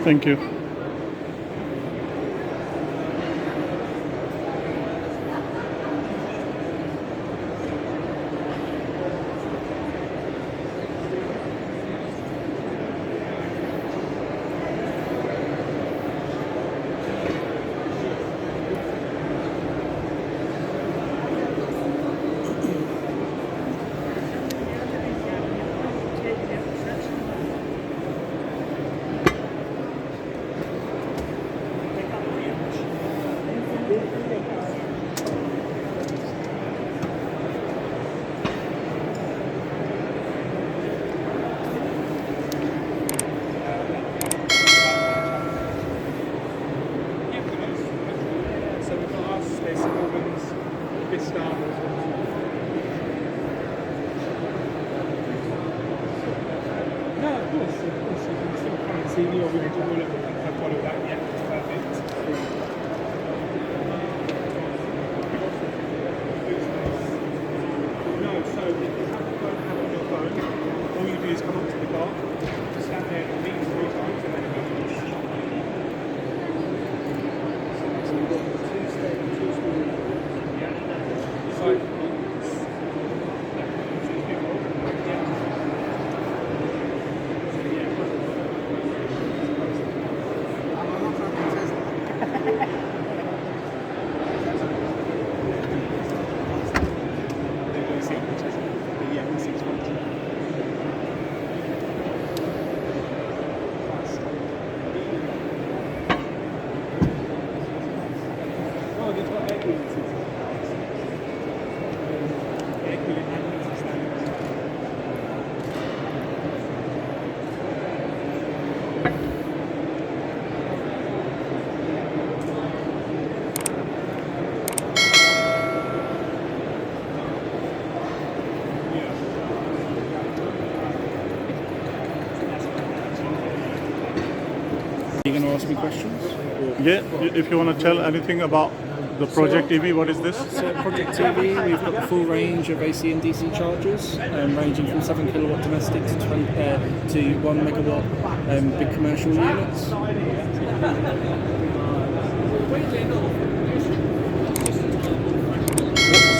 Thank you. Are you going to ask me questions? Yeah, if you want to tell anything about the Project EV, what is this? So Project TV, we've got the full range of AC and DC chargers, ranging from 7 kilowatt domestic to 1 megawatt big commercial units.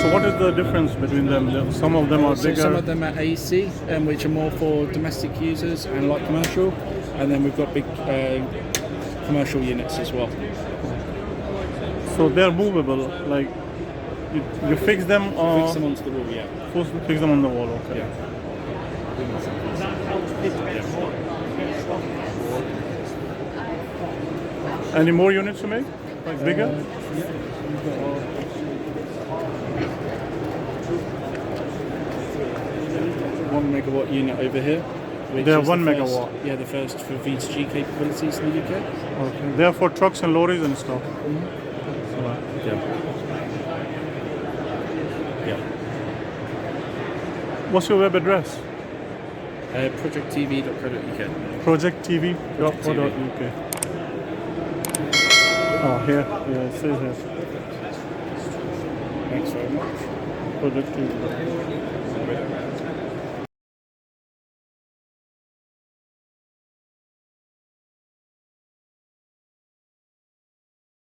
So what is the difference between them? Some of them are So bigger. some of them are AC, which are more for domestic users and light commercial, and then we've got big commercial units as well. So they're movable, like you fix them or Fix them onto the wall, yeah. fix them on the wall, okay. Yeah. Any more units to make? Like bigger? Yeah. We've got our 1 megawatt unit over here. Which They're is 1 the first- megawatt. Yeah, the first for V2G capabilities in the UK. Okay. They're for trucks and lorries and stuff. Yeah. Yeah. What's your web address? Projecttv.co.uk. Projecttv.co.uk. Oh, here. Yeah, it says here. Thanks very much. Project TV.